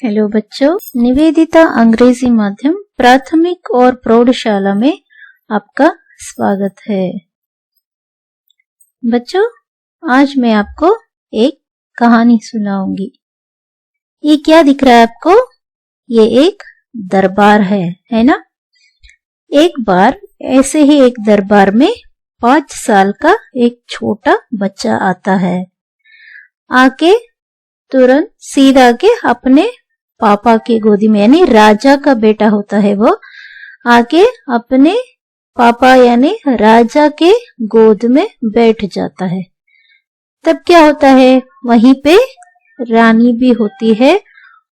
Hello बच्चों, निवेदिता अंग्रेजी माध्यम प्राथमिक और प्रौढ़शाला में आपका स्वागत है। बच्चों, आज मैं आपको एक कहानी सुनाऊंगी। ये क्या दिख रहा है आपको? ये एक दरबार है ना? एक बार ऐसे ही एक दरबार में 5 साल का एक छोटा बच्चा आता है। आके तुरंत सीधा के अपने पापा की गोदी में, यानी राजा का बेटा होता है वो, आके अपने पापा यानी राजा के गोद में बैठ जाता है। तब क्या होता है, वहीं पे रानी भी होती है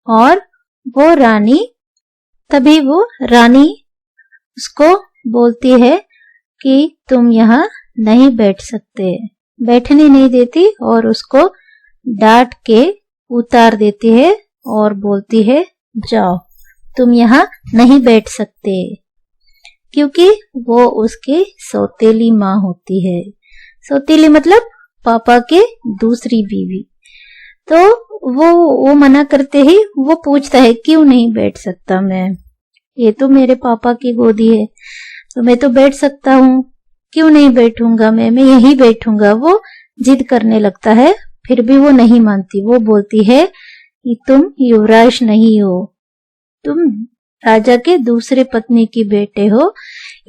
और वो रानी उसको बोलती है कि तुम यहाँ नहीं बैठ सकते, बैठने नहीं देती और उसको डांट के उतार देती है और बोलती है जाओ, तुम यहाँ नहीं बैठ सकते, क्योंकि वो उसकी सौतेली माँ होती है। सौतेली मतलब पापा के दूसरी बीवी। तो वो मना करते ही वो पूछता है क्यों नहीं बैठ सकता मैं, ये तो मेरे पापा की गोदी है, तो मैं तो बैठ सकता हूँ, क्यों नहीं बैठूंगा मैं यहीं बैठूंगा। वो जिद करने लगता है, फिर भी वो नहीं मानती। वो बोलती है कि तुम युवराज नहीं हो, तुम राजा के दूसरे पत्नी की बेटे हो,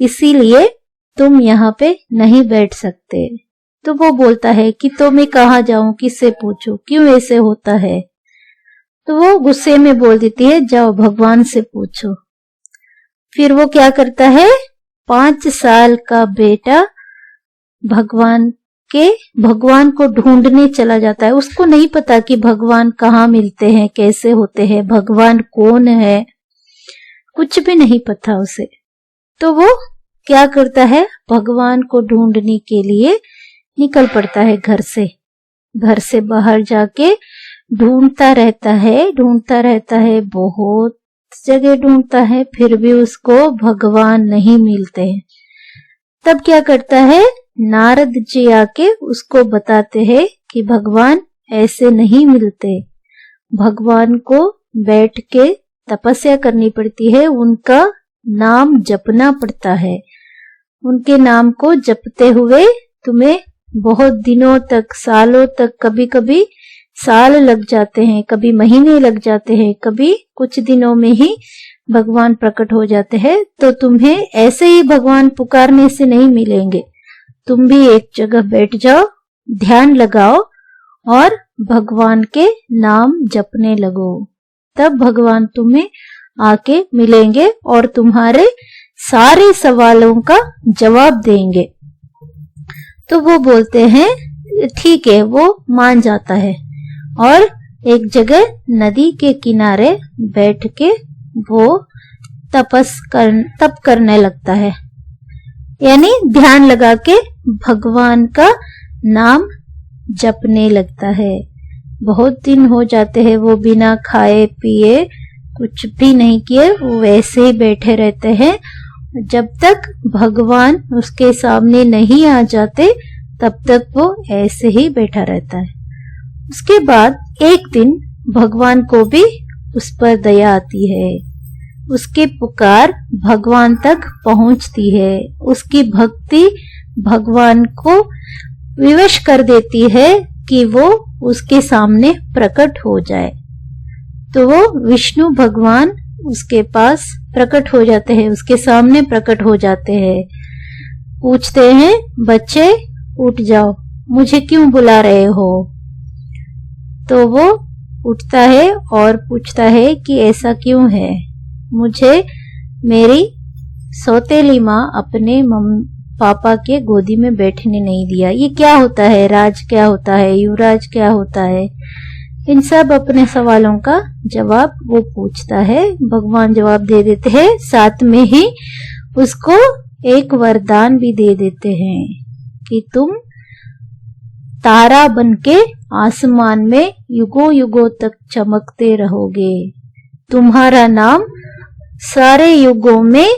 इसीलिए तुम यहाँ पे नहीं बैठ सकते। तो वो बोलता है कि तो मैं कहाँ जाऊं, किससे पूछूं, क्यों ऐसे होता है। तो वो गुस्से में बोल देती है जाओ भगवान से पूछो। फिर वो क्या करता है, 5 साल का बेटा भगवान को ढूंढने चला जाता है। उसको नहीं पता कि भगवान कहाँ मिलते हैं, कैसे होते हैं, भगवान कौन है, कुछ भी नहीं पता उसे। तो वो क्या करता है, भगवान को ढूंढने के लिए निकल पड़ता है घर से बाहर जाके ढूंढता रहता है, बहुत जगह ढूंढता है, फिर भी उसको भगवान नहीं मिलते हैं। तब क्या करता है, नारद जी आके उसको बताते हैं कि भगवान ऐसे नहीं मिलते, भगवान को बैठ के तपस्या करनी पड़ती है, उनका नाम जपना पड़ता है। उनके नाम को जपते हुए तुम्हें बहुत दिनों तक, सालों तक, कभी कभी साल लग जाते हैं, कभी महीने लग जाते हैं, कभी कुछ दिनों में ही भगवान प्रकट हो जाते हैं। तो तुम्हें ऐसे ही भगवान पुकारने से नहीं मिलेंगे, तुम भी एक जगह बैठ जाओ, ध्यान लगाओ और भगवान के नाम जपने लगो, तब भगवान तुम्हें आके मिलेंगे और तुम्हारे सारे सवालों का जवाब देंगे। तो वो बोलते हैं ठीक है, वो मान जाता है और एक जगह नदी के किनारे बैठ के वो तप करने लगता है, यानी ध्यान लगा के भगवान का नाम जपने लगता है। बहुत दिन हो जाते हैं, वो बिना खाए पिए कुछ भी नहीं किए वो वैसे ही बैठे रहते हैं। जब तक भगवान उसके सामने नहीं आ जाते तब तक वो ऐसे ही बैठा रहता है। उसके बाद एक दिन भगवान को भी उस पर दया आती है, उसकी पुकार भगवान तक पहुंचती है, उसकी भक्ति भगवान को विवश कर देती है कि वो उसके सामने प्रकट हो जाए। तो वो विष्णु भगवान उसके पास प्रकट हो जाते हैं, उसके सामने प्रकट हो जाते हैं। पूछते हैं बच्चे उठ जाओ, मुझे क्यों बुला रहे हो। तो वो उठता है और पूछता है कि ऐसा क्यों है, मुझे मेरी सौतेली माँ अपने पापा के गोदी में बैठने नहीं दिया। ये क्या होता है, राज क्या होता है, युवराज क्या होता है, इन सब अपने सवालों का जवाब वो पूछता है। भगवान जवाब दे देते हैं, साथ में ही उसको एक वरदान भी दे देते हैं कि तुम तारा बनके आसमान में युगों युगों तक चमकते रहोगे, तुम्हारा नाम सारे युगों में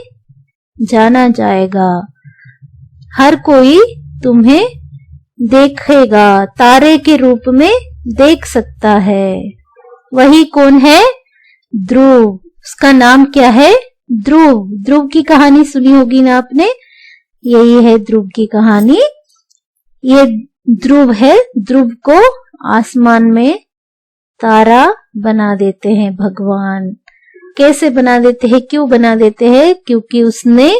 जाना जाएगा, हर कोई तुम्हें देखेगा, तारे के रूप में देख सकता है। वही कौन है, ध्रुव, उसका नाम क्या है? ध्रुव। ध्रुव की कहानी सुनी होगी ना आपने, यही है ध्रुव की कहानी। ये ध्रुव है, ध्रुव को आसमान में तारा बना देते हैं भगवान। कैसे बना देते हैं, क्यों बना देते हैं? क्योंकि उसने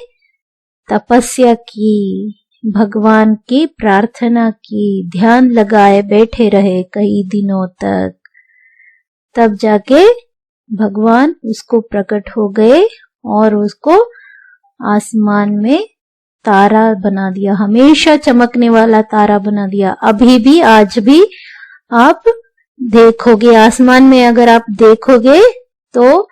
तपस्या की, भगवान की प्रार्थना की, ध्यान लगाए बैठे रहे कई दिनों तक, तब जाके भगवान उसको प्रकट हो गए और उसको आसमान में तारा बना दिया, हमेशा चमकने वाला तारा बना दिया। अभी भी, आज भी आप देखोगे आसमान में, अगर आप देखोगे तो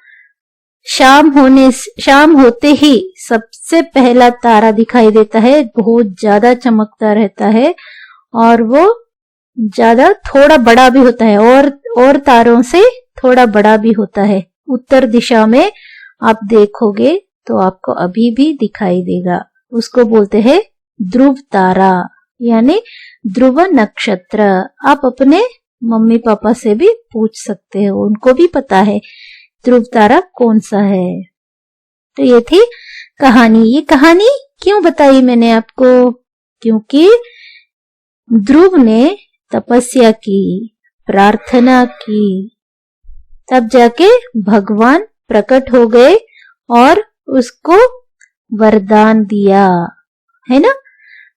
शाम होते ही सबसे पहला तारा दिखाई देता है, बहुत ज्यादा चमकता रहता है और वो ज्यादा थोड़ा बड़ा भी होता है, और तारों से थोड़ा बड़ा भी होता है। उत्तर दिशा में आप देखोगे तो आपको अभी भी दिखाई देगा। उसको बोलते हैं ध्रुव तारा, यानी ध्रुव नक्षत्र। आप अपने मम्मी पापा से भी पूछ सकते हो, उनको भी पता है ध्रुव तारा कौन सा है। तो ये थी कहानी। ये कहानी क्यों बताई मैंने आपको? क्योंकि ध्रुव ने तपस्या की, प्रार्थना की, तब जाके भगवान प्रकट हो गए और उसको वरदान दिया, है ना।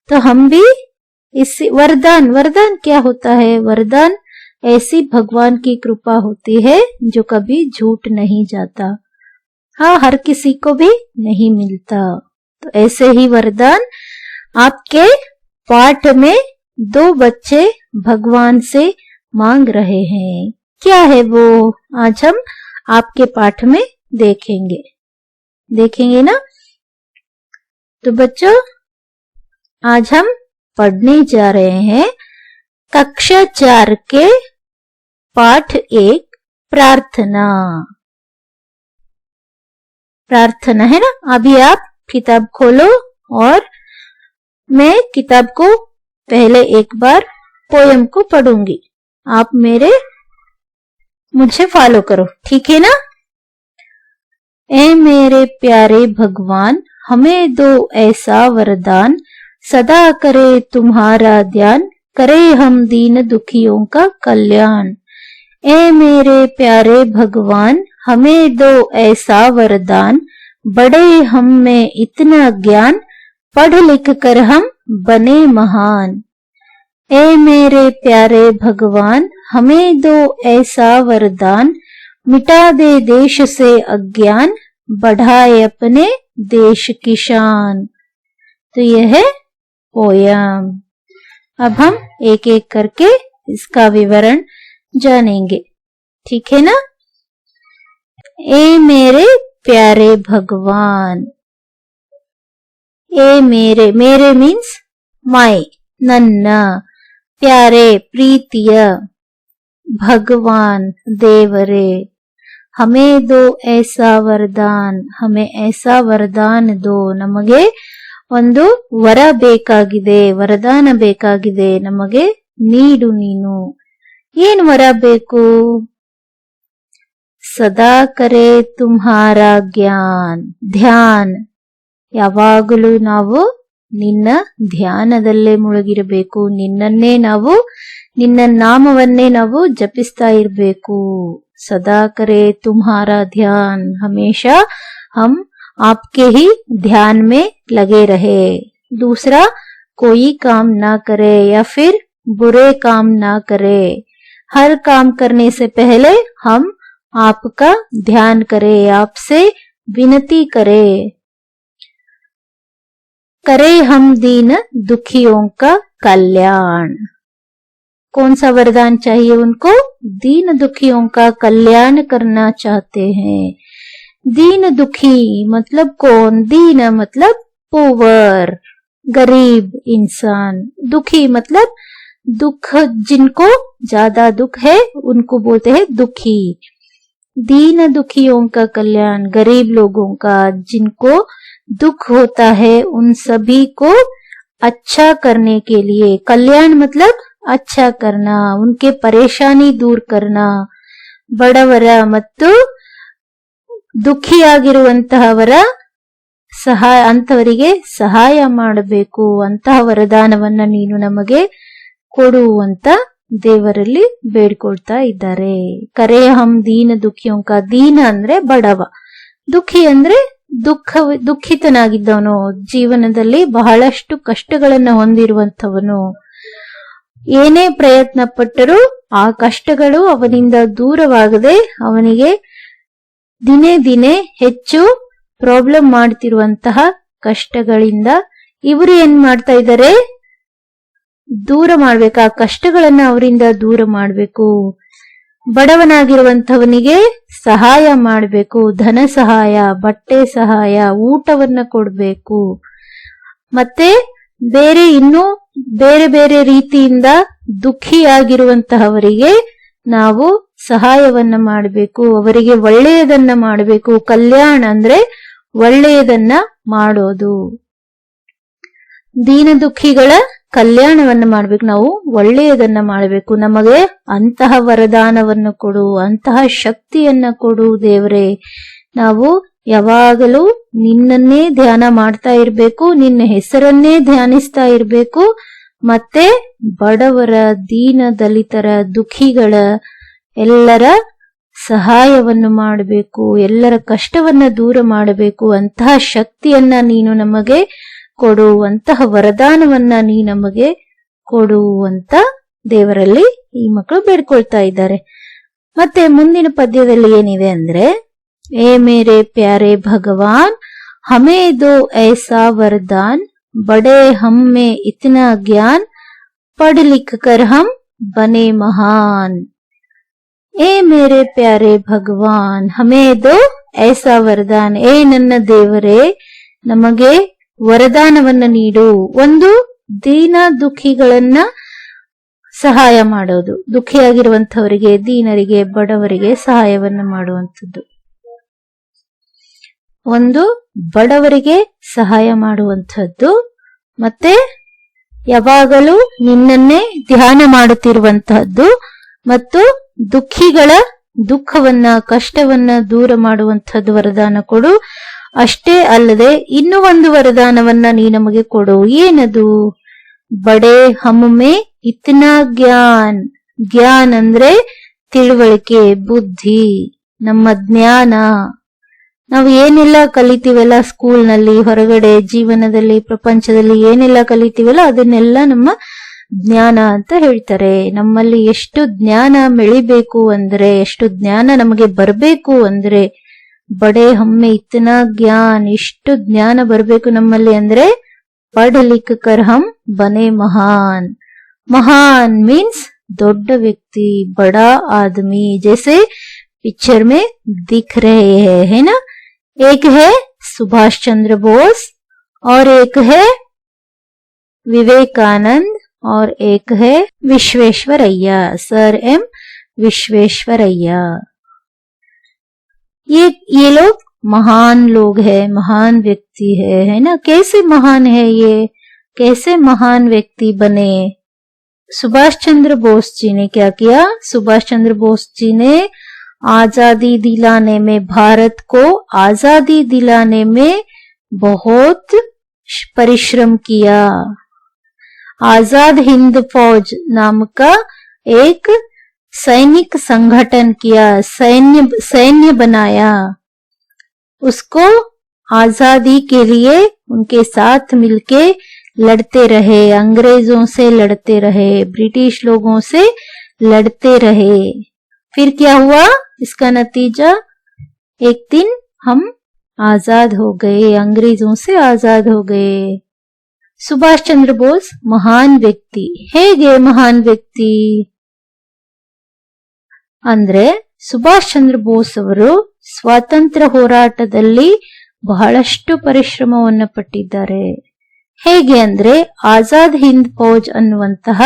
तो हम भी इस वरदान क्या होता है? वरदान ऐसी भगवान की कृपा होती है जो कभी झूठ नहीं जाता। हाँ, हर किसी को भी नहीं मिलता। तो ऐसे ही वरदान आपके पाठ में 2 बच्चे भगवान से मांग रहे हैं। क्या है वो? आज हम आपके पाठ में देखेंगे ना। तो बच्चों, आज हम पढ़ने जा रहे हैं कक्षा 4 के पाठ 1 प्रार्थना है ना। अभी आप किताब खोलो और मैं किताब को पहले एक बार पोयम को पढ़ूंगी, आप मुझे फॉलो करो, ठीक है ना। ए मेरे प्यारे भगवान, हमें दो ऐसा वरदान, सदा करे तुम्हारा ध्यान, करे हम दीन दुखियों का कल्याण। ए मेरे प्यारे भगवान, हमें दो ऐसा वरदान, बड़े हम में इतना ज्ञान, पढ़ लिख कर हम बने महान। ए मेरे प्यारे भगवान, हमें दो ऐसा वरदान, मिटा दे देश से अज्ञान, बढ़ाए अपने देश की शान। तो यह है पोयम। अब हम एक एक करके इसका विवरण जानेंगे, ठीक है ना। ए मेरे प्यारे भगवान, ए मेरे मीन्स माय, नन्ना, प्यारे प्रीतिय, भगवान देवरे, हमें दो ऐसा वरदान, हमें ऐसा वरदान दो, ನಮಗೆ ಒಂದು ವರ ಬೇಕಾಗಿದೆ, ವರದಾನ ಬೇಕಾಗಿದೆ, ನಮಗೆ ನೀಡು ನೀನು। ಏನು ವರ ಬೇಕು? ಸದಾ ಕರೆ ತುಮ್ಹಾರ ಜ್ಞಾನ್, ಧ್ಯಾನ್, ಯಾವಾಗಲೂ ನಾವು ನಿನ್ನ ಧ್ಯಾನದಲ್ಲೇ ಮುಳುಗಿರಬೇಕು, ನಿನ್ನ ನಾಮವನ್ನೇ ನಾವು ಜಪಿಸ್ತಾ ಇರಬೇಕು। सदा करे तुम्हारा ध्यान, हमेशा हम आपके ही ध्यान में लगे रहे। दूसरा, कोई काम ना करे या फिर बुरे काम ना करे, हर काम करने से पहले हम आपका ध्यान करें, आपसे विनती करें। करे हम दीन दुखियों का कल्याण, कौन सा वरदान चाहिए उनको? दीन दुखियों का कल्याण करना चाहते हैं। दीन दुखी मतलब कौन? दीन मतलब पुअर, गरीब इंसान, दुखी मतलब दुख, जिनको ज्यादा दुख है उनको बोलते हैं दुखी। दीन दुखियों का कल्याण, गरीब लोगों का, जिनको दुख होता है उन सभी को अच्छा करने के लिए। कल्याण मतलब अच्छा करना, उनके परेशानी दूर करना। बड़वर ಮತ್ತು ದುಃಖಿಯಾಗಿರುವಂತಹವರ ಅಂತವರಿಗೆ ಸಹಾಯ ಮಾಡಬೇಕು, ಅಂತಹ ವರದಾನವನ್ನ ನೀನು ನಮಗೆ ಕೊಡು ಅಂತ ದೇವರಲ್ಲಿ ಬೇಡ್ಕೊಳ್ತಾ ಇದ್ದಾರೆ. ಕರೆ ಹಮ್ ದೀನ ದುಃಖಿಯೋಂಕ, ದೀನ ಅಂದ್ರೆ ಬಡವ, ದುಃಖಿ ಅಂದ್ರೆ ದುಃಖಿತನಾಗಿದ್ದವನು, ಜೀವನದಲ್ಲಿ ಬಹಳಷ್ಟು ಕಷ್ಟಗಳನ್ನ ಹೊಂದಿರುವಂತವನು. ಏನೇ ಪ್ರಯತ್ನ ಪಟ್ಟರೂ ಆ ಕಷ್ಟಗಳು ಅವನಿಂದ ದೂರವಾಗದೆ ಅವನಿಗೆ ದಿನೇ ದಿನೇ ಹೆಚ್ಚು ಪ್ರಾಬ್ಲಮ್ ಮಾಡ್ತಿರುವಂತಹ ಕಷ್ಟಗಳಿಂದ ಇವರು ಏನ್ ಮಾಡ್ತಾ ಇದ್ದಾರೆ, ದೂರ ಮಾಡ್ಬೇಕು, ಆ ಕಷ್ಟಗಳನ್ನ ಅವರಿಂದ ದೂರ ಮಾಡ್ಬೇಕು. ಬಡವನಾಗಿರುವಂತವನಿಗೆ ಸಹಾಯ ಮಾಡಬೇಕು, ಧನ ಸಹಾಯ, ಬಟ್ಟೆ ಸಹಾಯ, ಊಟವನ್ನ ಕೊಡ್ಬೇಕು. ಮತ್ತೆ ಇನ್ನೂ ಬೇರೆ ಬೇರೆ ರೀತಿಯಿಂದ ದುಃಖಿಯಾಗಿರುವಂತಹವರಿಗೆ ನಾವು ಸಹಾಯವನ್ನ ಮಾಡಬೇಕು, ಅವರಿಗೆ ಒಳ್ಳೆಯದನ್ನ ಮಾಡಬೇಕು. ಕಲ್ಯಾಣ ಅಂದ್ರೆ ಒಳ್ಳೆಯದನ್ನ ಮಾಡೋದು. ದೀನ ದುಃಖಿಗಳ ಕಲ್ಯಾಣವನ್ನ ಮಾಡ್ಬೇಕು, ನಾವು ಒಳ್ಳೆಯದನ್ನ ಮಾಡಬೇಕು. ನಮಗೆ ಅಂತಹ ವರದಾನವನ್ನು ಕೊಡು, ಅಂತಹ ಶಕ್ತಿಯನ್ನ ಕೊಡು ದೇವರೇ. ನಾವು ಯಾವಾಗಲೂ ನಿನ್ನನ್ನೇ ಧ್ಯಾನ ಮಾಡ್ತಾ ಇರ್ಬೇಕು, ನಿನ್ನ ಹೆಸರನ್ನೇ ಧ್ಯಾನಿಸ್ತಾ ಇರ್ಬೇಕು. ಮತ್ತೆ ಬಡವರ, ದೀನ ದಲಿತರ, ದುಃಖಿಗಳ ಎಲ್ಲರ ಸಹಾಯವನ್ನು ಮಾಡಬೇಕು, ಎಲ್ಲರ ಕಷ್ಟವನ್ನ ದೂರ ಮಾಡಬೇಕು. ಅಂತಹ ಶಕ್ತಿಯನ್ನ ನೀನು ನಮಗೆ ಕೊಡು, ಅಂತಹ ವರದಾನವನ್ನ ನೀ ನಮಗೆ ಕೊಡು ಅಂತ ದೇವರಲ್ಲಿ ಈ ಮಕ್ಕಳು ಬೇಡ್ಕೊಳ್ತಾ ಇದ್ದಾರೆ. ಮತ್ತೆ ಮುಂದಿನ ಪದ್ಯದಲ್ಲಿ ಏನಿದೆ ಅಂದ್ರೆ, ಏ ಮೇರೆ ಪ್ಯಾರೆ ಭಗವಾನ್ ಹಮೇ ದೋ ಐಸಾ ವರದಾನ್, ಬಡೆ ಹಮ್ ಮೇ ಇತನಾ ಜ್ಞಾನ್, ಪढ़ लिख कर हम बने महान. ಏ ಮೇರೆ ಪ್ಯಾರೆ ಭಗವಾನ್ ಹಮೇ ದೋ ಐಸಾ ವರದಾನ್, ಏ ನನ್ನ ದೇವರೇ ನಮಗೆ ವರದಾನವನ್ನ ನೀಡು. ಒಂದು, ದೀನ ದುಃಖಿಗಳನ್ನ ಸಹಾಯ ಮಾಡೋದು, ದುಃಖಿಯಾಗಿರುವಂತವರಿಗೆ, ದೀನರಿಗೆ, ಬಡವರಿಗೆ ಸಹಾಯವನ್ನ ಮಾಡುವಂಥದ್ದು. ಒಂದು, ಬಡವರಿಗೆ ಸಹಾಯ ಮಾಡುವಂಥದ್ದು. ಮತ್ತೆ ಯಾವಾಗಲೂ ನಿನ್ನನ್ನೇ ಧ್ಯಾನ ಮಾಡುತ್ತಿರುವಂತಹದ್ದು. ಮತ್ತು ದುಃಖಿಗಳ ದುಃಖವನ್ನ, ಕಷ್ಟವನ್ನ ದೂರ ಮಾಡುವಂತಹದ್ದು ವರದಾನ ಕೊಡು. ಅಷ್ಟೇ ಅಲ್ಲದೆ ಇನ್ನೂ ಒಂದು ವರದಾನವನ್ನ ನೀ ನಮಗೆ ಕೊಡು. ಏನದು? ಬಡೆ ಹಮ್ಮೆ ಇತ್ನಾ ಜ್ಞಾನ್. ಜ್ಞಾನ್ ಅಂದ್ರೆ ತಿಳುವಳಿಕೆ, ಬುದ್ಧಿ, ನಮ್ಮ ಜ್ಞಾನ. ನಾವು ಏನೆಲ್ಲ ಕಲಿತೀವಲ್ಲ ಸ್ಕೂಲ್ನಲ್ಲಿ, ಹೊರಗಡೆ ಜೀವನದಲ್ಲಿ, ಪ್ರಪಂಚದಲ್ಲಿ ಏನೆಲ್ಲ ಕಲಿತೀವಲ್ಲ ಅದನ್ನೆಲ್ಲ ನಮ್ಮ ಜ್ಞಾನ ಅಂತ ಹೇಳ್ತಾರೆ. ನಮ್ಮಲ್ಲಿ ಎಷ್ಟು ಜ್ಞಾನ ಬೆಳಿಬೇಕು ಅಂದ್ರೆ, ಎಷ್ಟು ಜ್ಞಾನ ನಮಗೆ ಬರಬೇಕು ಅಂದ್ರೆ, ಬಡೆ ಹಮ್ಮೆ ಇತನಾ ಜ್ಞಾನ್, ಇಷ್ಟು ಜ್ಞಾನ ಬರಬೇಕು ನಮ್ಮಲ್ಲಿ ಅಂದ್ರೆ, ಪढ़ लिख कर हम बने महान. महान मीन्स ದೊಡ್ಡ ವ್ಯಕ್ತಿ, बड़ा आदमी, जैसे पिक्चर में दिख रहे हैं, है ना. एक है सुभाष चंद्र बोस और एक है विवेकानंद और एक है विश्वेश्वरैया, सर एम विश्वेश्वरैया. ये लोग महान लोग हैं, महान व्यक्ति है ना. कैसे महान है ये, कैसे महान व्यक्ति बने? सुभाष चंद्र बोस जी ने क्या किया? सुभाष चंद्र बोस जी ने आजादी दिलाने में, भारत को आजादी दिलाने में बहुत परिश्रम किया. आजाद हिंद फौज नाम का एक सैनिक संगठन किया, सैन्य बनाया. उसको आजादी के लिए उनके साथ मिलके लड़ते रहे, अंग्रेजों से लड़ते रहे, ब्रिटिश लोगों से लड़ते रहे. फिर क्या हुआ? इसका नतीजा, एक दिन हम आजाद हो गए, अंग्रेजों से आजाद हो गए. सुभाष चंद्र बोस महान व्यक्ति. ಹೇಗೆ ಮಹಾನ್ ವ್ಯಕ್ತಿ ಅಂದ್ರೆ, ಸುಭಾಷ್ ಚಂದ್ರ ಬೋಸ್ ಅವರು ಸ್ವಾತಂತ್ರ್ಯ ಹೋರಾಟದಲ್ಲಿ ಬಹಳಷ್ಟು ಪರಿಶ್ರಮವನ್ನ ಪಟ್ಟಿದ್ದಾರೆ. ಹೇಗೆ ಅಂದ್ರೆ, ಆಜಾದ್ ಹಿಂದ್ ಫೌಜ್ ಅನ್ನುವಂತಹ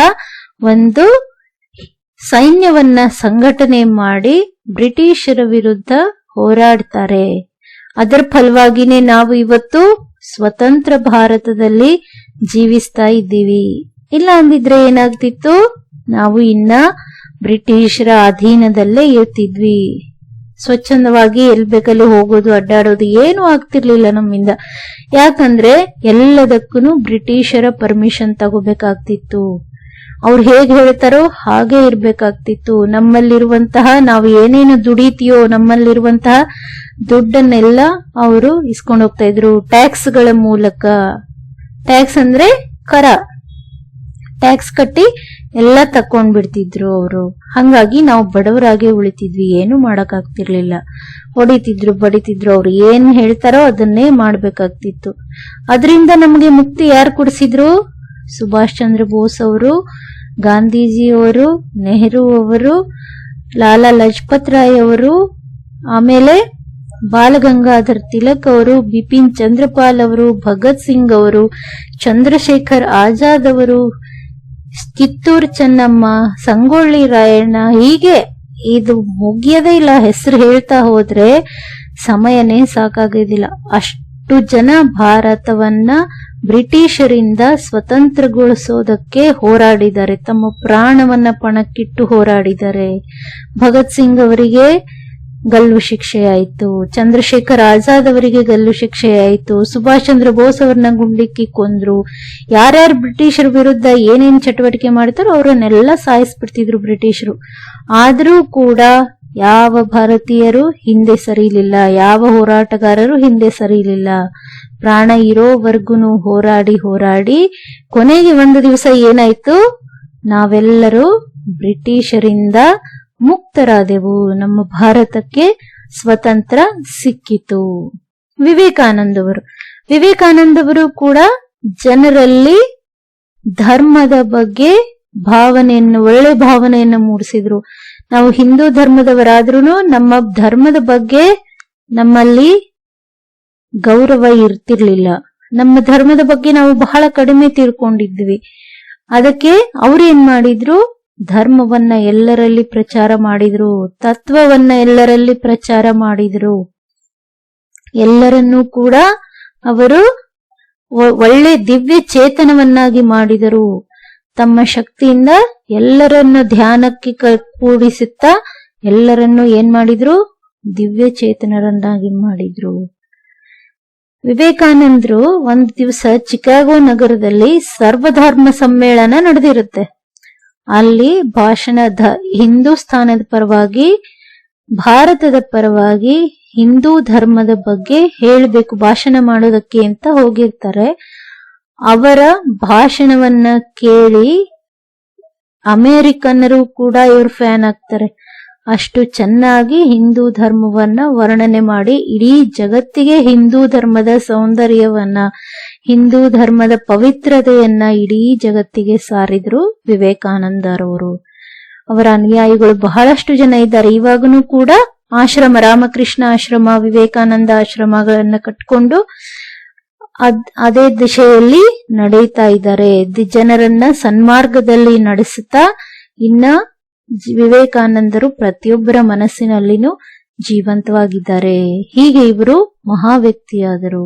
ಒಂದು ಸೈನ್ಯವನ್ನ ಸಂಘಟನೆ ಮಾಡಿ ಬ್ರಿಟಿಷರ ವಿರುದ್ಧ ಹೋರಾಡ್ತಾರೆ. ಅದರ ಫಲವಾಗಿನೇ ನಾವು ಇವತ್ತು ಸ್ವತಂತ್ರ ಭಾರತದಲ್ಲಿ ಜೀವಿಸ್ತಾ ಇದ್ದೀವಿ. ಇಲ್ಲ ಅಂದಿದ್ರೆ ಏನಾಗ್ತಿತ್ತು? ನಾವು ಇನ್ನ ಬ್ರಿಟಿಷರ ಅಧೀನದಲ್ಲೇ ಇರ್ತಿದ್ವಿ. ಸ್ವಚ್ಛಂದವಾಗಿ ಎಲ್ ಬೇಕಲ್ಲಿ ಹೋಗೋದು, ಅಡ್ಡಾಡೋದು ಏನೂ ಆಗ್ತಿರ್ಲಿಲ್ಲ ನಮ್ಮಿಂದ. ಯಾಕಂದ್ರೆ ಎಲ್ಲದಕ್ಕೂ ಬ್ರಿಟಿಷರ ಪರ್ಮಿಷನ್ ತಗೋಬೇಕಾಗ್ತಿತ್ತು. ಅವ್ರು ಹೇಗ್ ಹೇಳ್ತಾರೋ ಹಾಗೆ ಇರ್ಬೇಕಾಗ್ತಿತ್ತು. ನಮ್ಮಲ್ಲಿರುವಂತಹ, ನಾವು ಏನೇನು ದುಡಿತೀಯೋ ನಮ್ಮಲ್ಲಿರುವಂತಹ ದುಡ್ಡನ್ನೆಲ್ಲ ಅವರು ಇಸ್ಕೊಂಡು ಹೋಗ್ತಾ ಇದ್ರು ಟ್ಯಾಕ್ಸ್ ಗಳ ಮೂಲಕ. ಟ್ಯಾಕ್ಸ್ ಅಂದ್ರೆ ಕರ, ಟ್ಯಾಕ್ಸ್ ಕಟ್ಟಿ ಎಲ್ಲ ತಕೊಂಡ್ ಬಿಡ್ತಿದ್ರು ಅವರು. ಹಂಗಾಗಿ ನಾವು ಬಡವರಾಗೆ ಉಳಿತಿದ್ವಿ, ಏನು ಮಾಡಕ್ ಆಗ್ತಿರ್ಲಿಲ್ಲ. ಹೊಡಿತಿದ್ರು, ಬಡಿತಿದ್ರು, ಅವ್ರು ಏನ್ ಹೇಳ್ತಾರೋ ಅದನ್ನೇ ಮಾಡ್ಬೇಕಾಗ್ತಿತ್ತು. ಅದರಿಂದ ನಮಗೆ ಮುಕ್ತಿ ಯಾರು ಕೊಡಿಸಿದ್ರು? ಸುಭಾಷ್ ಚಂದ್ರ ಬೋಸ್ ಅವರು, ಗಾಂಧೀಜಿಯವರು, ನೆಹರು ಅವರು, ಲಾಲಾ ಲಜಪತ್ ರಾಯ್ ಅವರು, ಆಮೇಲೆ ಬಾಲಗಂಗಾಧರ್ ತಿಲಕ್ ಅವರು, ಬಿಪಿನ್ ಚಂದ್ರಪಾಲ್ ಅವರು, ಭಗತ್ ಸಿಂಗ್ ಅವರು, ಚಂದ್ರಶೇಖರ್ ಆಜಾದ್ ಅವರು, ಕಿತ್ತೂರು ಚೆನ್ನಮ್ಮ, ಸಂಗೊಳ್ಳಿ ರಾಯಣ್ಣ, ಹೀಗೆ ಇದು ಮುಗಿಯದೇ ಇಲ್ಲ. ಹೆಸರು ಹೇಳ್ತಾ ಹೋದ್ರೆ ಸಮಯನೇ ಸಾಕಾಗೋದಿಲ್ಲ. ಅಷ್ಟು ಜನ ಭಾರತವನ್ನ ಬ್ರಿಟಿಷರಿಂದ ಸ್ವತಂತ್ರಗೊಳಿಸೋದಕ್ಕೆ ಹೋರಾಡಿದ್ದಾರೆ, ತಮ್ಮ ಪ್ರಾಣವನ್ನ ಪಣಕ್ಕಿಟ್ಟು ಹೋರಾಡಿದ್ದಾರೆ. ಭಗತ್ ಸಿಂಗ್ ಅವರಿಗೆ ಗಲ್ಲು ಶಿಕ್ಷೆ ಆಯಿತು, ಚಂದ್ರಶೇಖರ್ ಆಜಾದ್ ಅವರಿಗೆ ಗಲ್ಲು ಶಿಕ್ಷೆ ಆಯಿತು, ಸುಭಾಷ್ ಚಂದ್ರ ಬೋಸ್ ಅವರನ್ನ ಗುಂಡಿಕ್ಕಿ ಕೊಂದ್ರು. ಯಾರ್ಯಾರು ಬ್ರಿಟಿಷರ ವಿರುದ್ಧ ಏನೇನ್ ಚಟುವಟಿಕೆ ಮಾಡ್ತಾರೋ ಅವರನ್ನೆಲ್ಲ ಸಾಯಿಸ್ಬಿಡ್ತಿದ್ರು ಬ್ರಿಟಿಷರು. ಆದ್ರೂ ಕೂಡ ಯಾವ ಭಾರತೀಯರು ಹಿಂದೆ ಸರಿಲಿಲ್ಲ, ಯಾವ ಹೋರಾಟಗಾರರು ಹಿಂದೆ ಸರಿಲಿಲ್ಲ. ಪ್ರಾಣ ಇರೋವರೆಗೂ ಹೋರಾಡಿ ಹೋರಾಡಿ ಕೊನೆಗೆ ಒಂದು ದಿವಸ ಏನಾಯ್ತು, ನಾವೆಲ್ಲರೂ ಬ್ರಿಟಿಷರಿಂದ ಮುಕ್ತರಾದೆವು, ನಮ್ಮ ಭಾರತಕ್ಕೆ ಸ್ವತಂತ್ರ ಸಿಕ್ಕಿತು. ವಿವೇಕಾನಂದವರು ಕೂಡ ಜನರಲ್ಲಿ ಧರ್ಮದ ಬಗ್ಗೆ ಒಳ್ಳೆ ಭಾವನೆಯನ್ನು ಮೂಡಿಸಿದ್ರು. ನಾವು ಹಿಂದೂ ಧರ್ಮದವರಾದ್ರೂ ನಮ್ಮ ಧರ್ಮದ ಬಗ್ಗೆ ನಮ್ಮಲ್ಲಿ ಗೌರವ ಇರ್ತಿರ್ಲಿಲ್ಲ. ನಮ್ಮ ಧರ್ಮದ ಬಗ್ಗೆ ನಾವು ಬಹಳ ಕಡಿಮೆ ತಿಳ್ಕೊಂಡಿದ್ವಿ. ಅದಕ್ಕೆ ಅವ್ರು ಏನ್ ಮಾಡಿದ್ರು, ಧರ್ಮವನ್ನ ಎಲ್ಲರಲ್ಲಿ ಪ್ರಚಾರ ಮಾಡಿದ್ರು, ತತ್ವವನ್ನ ಎಲ್ಲರಲ್ಲಿ ಪ್ರಚಾರ ಮಾಡಿದ್ರು. ಎಲ್ಲರನ್ನೂ ಕೂಡ ಅವರು ಒಳ್ಳೆ ದಿವ್ಯ ಚೇತನವನ್ನಾಗಿ ಮಾಡಿದರು. ತಮ್ಮ ಶಕ್ತಿಯಿಂದ ಎಲ್ಲರನ್ನು ಧ್ಯಾನಕ್ಕೆ ಕೂಡಿಸುತ್ತಾ ಎಲ್ಲರನ್ನು ಏನ್ ಮಾಡಿದ್ರು, ದಿವ್ಯ ಚೇತನರನ್ನಾಗಿ ಮಾಡಿದ್ರು. ವಿವೇಕಾನಂದರು ಒಂದು ದಿವಸ ಚಿಕಾಗೋ ನಗರದಲ್ಲಿ ಸರ್ವಧರ್ಮ ಸಮ್ಮೇಳನ ನಡೆದಿರುತ್ತೆ. ಅಲ್ಲಿ ಭಾಷಣ ಹಿಂದೂಸ್ತಾನದ ಪರವಾಗಿ, ಭಾರತದ ಪರವಾಗಿ ಹಿಂದೂ ಧರ್ಮದ ಬಗ್ಗೆ ಹೇಳಬೇಕು, ಭಾಷಣ ಮಾಡೋದಕ್ಕೆ ಅಂತ ಹೋಗಿರ್ತಾರೆ. ಅವರ ಭಾಷಣವನ್ನ ಕೇಳಿ ಅಮೆರಿಕನ್ನರು ಕೂಡ ಇವ್ರ ಫ್ಯಾನ್ ಆಗ್ತಾರೆ. ಅಷ್ಟು ಚೆನ್ನಾಗಿ ಹಿಂದೂ ಧರ್ಮವನ್ನ ವರ್ಣನೆ ಮಾಡಿ ಇಡೀ ಜಗತ್ತಿಗೆ ಹಿಂದೂ ಧರ್ಮದ ಸೌಂದರ್ಯವನ್ನ, ಹಿಂದೂ ಧರ್ಮದ ಪವಿತ್ರತೆಯನ್ನ ಇಡೀ ಜಗತ್ತಿಗೆ ಸಾರಿದ್ರು ವಿವೇಕಾನಂದರವರು. ಅವರ ಅನುಯಾಯಿಗಳು ಬಹಳಷ್ಟು ಜನ ಇದ್ದಾರೆ. ಇವಾಗನೂ ಕೂಡ ಆಶ್ರಮ, ರಾಮಕೃಷ್ಣ ಆಶ್ರಮ, ವಿವೇಕಾನಂದ ಆಶ್ರಮಗಳನ್ನ ಕಟ್ಕೊಂಡು ಅದೇ ದಿಶೆಯಲ್ಲಿ ನಡೀತಾ ಇದ್ದಾರೆ. ಜನರನ್ನ ಸನ್ಮಾರ್ಗದಲ್ಲಿ ನಡೆಸುತ್ತಾ ಇನ್ನ ವಿವೇಕಾನಂದರು ಪ್ರತಿಯೊಬ್ಬರ ಮನಸ್ಸಿನಲ್ಲಿನೂ ಜೀವಂತವಾಗಿದ್ದಾರೆ. ಹೀಗೆ ಇವರು ಮಹಾ ವ್ಯಕ್ತಿಯಾದರು.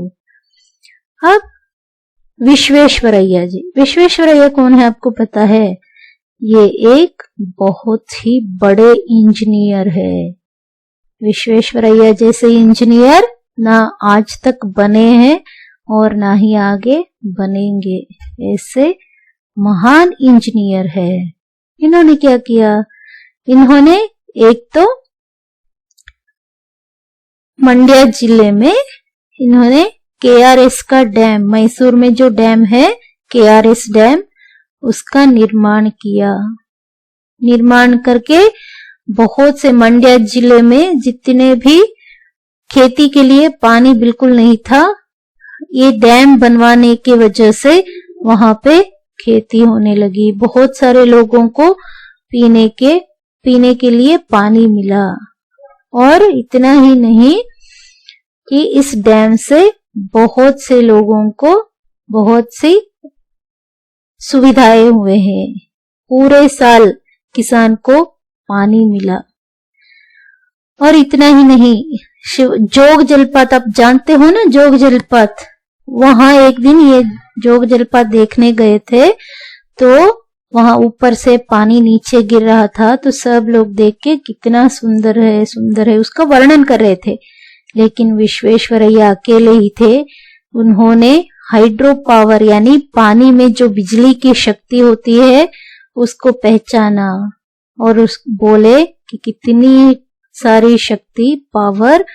विश्वेश्वरैया जी, विश्वेश्वरैया कौन है आपको पता है? ये एक बहुत ही बड़े इंजीनियर है। विश्वेश्वरैया जैसे इंजीनियर ना आज तक बने हैं और ना ही आगे बनेंगे। ऐसे महान इंजीनियर है। इन्होंने क्या किया? इन्होंने एक तो मंड्या जिले में इन्होंने KRS का डैम, मैसूर में जो डैम है KRS डैम, उसका निर्माण किया। निर्माण करके बहुत से मंड्या जिले में जितने भी खेती के लिए पानी बिल्कुल नहीं था, ये डैम बनवाने की वजह से वहां पे खेती होने लगी। बहुत सारे लोगों को पीने के लिए पानी मिला। और इतना ही नहीं कि इस डैम से बहुत से लोगों को बहुत सी सुविधाएं हुए हैं। पूरे साल किसान को पानी मिला। और इतना ही नहीं, जोग जलपात आप जानते हो ना, जोग जलपात, वहां एक दिन ये जोग जलपात देखने गए थे तो वहां ऊपर से पानी नीचे गिर रहा था, तो सब लोग देख के कितना सुंदर है उसका वर्णन कर रहे थे। लेकिन विश्वेश्वरैया अकेले ही थे। उन्होंने हाइड्रो पावर यानी पानी में जो बिजली की शक्ति होती है उसको पहचाना और उस बोले कि कितनी सारी शक्ति पावर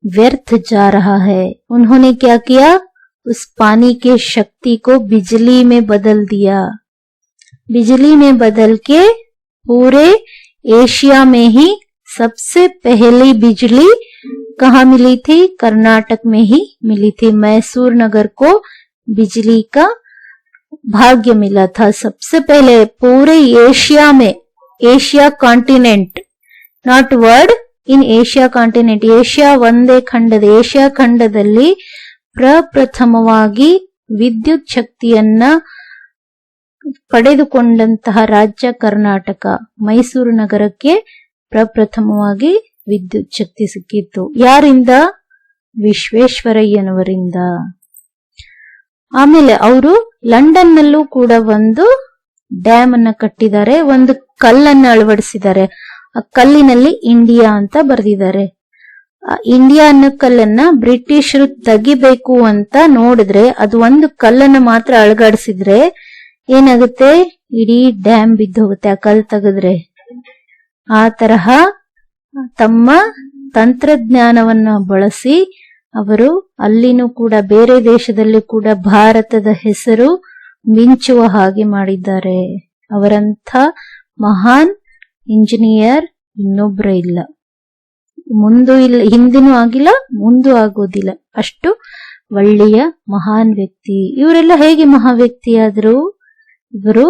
व्यर्थ जा रहा है। उन्होंने क्या किया, उस पानी के शक्ति को बिजली में बदल दिया। बिजली में बदल के पूरे एशिया में ही सबसे पहली बिजली कहाँ मिली थी, कर्नाटक में ही मिली थी। मैसूर नगर को बिजली का भाग्य मिला था सबसे पहले पूरे एशिया में। एशिया कॉन्टिनेंट, नाट वर्ड, इन ಏಷ್ಯಾ ಕಾಂಟಿನೆಂಟ್, ಏಷ್ಯಾ ಒಂದೇ ಖಂಡದ ಏಷ್ಯಾ ಖಂಡದಲ್ಲಿ ಪ್ರಪ್ರಥಮವಾಗಿ ವಿದ್ಯುತ್ ಶಕ್ತಿಯನ್ನ ಪಡೆದುಕೊಂಡಂತಹ ರಾಜ್ಯ ಕರ್ನಾಟಕ. ಮೈಸೂರು ನಗರಕ್ಕೆ ಪ್ರಪ್ರಥಮವಾಗಿ ವಿದ್ಯುತ್ ಶಕ್ತಿ ಸಿಕ್ಕಿತ್ತು. ಯಾರಿಂದ? ವಿಶ್ವೇಶ್ವರಯ್ಯನವರಿಂದ. ಆಮೇಲೆ ಅವರು ಲಂಡನ್ ನಲ್ಲೂ ಕೂಡ ಒಂದು ಡ್ಯಾಮ್ ಅನ್ನ ಕಟ್ಟಿದ್ದಾರೆ, ಒಂದು ಕಲ್ಲನ್ನ ಅಳವಡಿಸಿದ್ದಾರೆ. ಆ ಕಲ್ಲಿನಲ್ಲಿ ಇಂಡಿಯಾ ಅಂತ ಬರೆದಿದ್ದಾರೆ. ಇಂಡಿಯಾ ಅನ್ನೋ ಕಲ್ಲನ್ನ ಬ್ರಿಟಿಷರು ತೆಗಿಬೇಕು ಅಂತ ನೋಡಿದ್ರೆ ಅದು ಒಂದು ಕಲ್ಲನ್ನ ಮಾತ್ರ ಅಳಗಾಡಿಸಿದ್ರೆ ಏನಾಗುತ್ತೆ, ಇಡೀ ಡ್ಯಾಮ್ ಬಿದ್ದು ಹೋಗುತ್ತೆ ಆ ಕಲ್ ತೆಗೆದ್ರೆ. ಆ ತರಹ ತಮ್ಮ ತಂತ್ರಜ್ಞಾನವನ್ನ ಬಳಸಿ ಅವರು ಅಲ್ಲಿನೂ ಕೂಡ ಬೇರೆ ದೇಶದಲ್ಲಿ ಕೂಡ ಭಾರತದ ಹೆಸರು ಮಿಂಚುವ ಹಾಗೆ ಮಾಡಿದ್ದಾರೆ. ಅವರಂಥ ಮಹಾನ್ ಇಂಜಿನಿಯರ್ ಇನ್ನೊಬ್ರು ಇಲ್ಲ, ಮುಂದೂ ಇಲ್ಲ, ಹಿಂದಿನೂ ಆಗಿಲ್ಲ, ಮುಂದೂ ಆಗೋದಿಲ್ಲ. ಅಷ್ಟು ಒಳ್ಳೆಯ ಮಹಾನ್ ವ್ಯಕ್ತಿ. ಇವರೆಲ್ಲ ಹೇಗೆ ಮಹಾ ವ್ಯಕ್ತಿಯಾದ್ರು? ಇವರು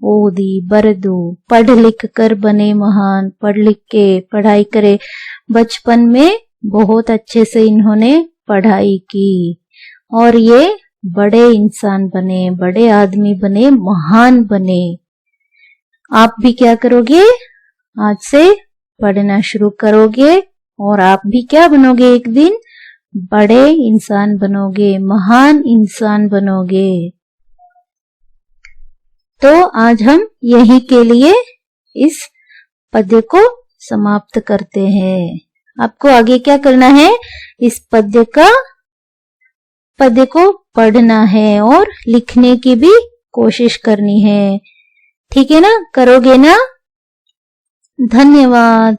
ಓದಿ ಬರೆದು पढ़ लिख कर बने महान, पढ़ लिख के पढ़ाई करे। बचपन में बहुत अच्छे से इन्होंने पढ़ाई की और ये बड़े इंसान बने, बड़े आदमी बने, महान बने। आप भी क्या करोगे, आज से पढ़ना शुरू करोगे और आप भी क्या बनोगे, एक दिन बड़े इंसान बनोगे, महान इंसान बनोगे। तो आज हम यही के लिए इस पद्य को समाप्त करते हैं। आपको आगे क्या करना है, इस पद्य को पढ़ना है और लिखने की भी कोशिश करनी है। ठीक है ना, करोगे ना? धन्यवाद।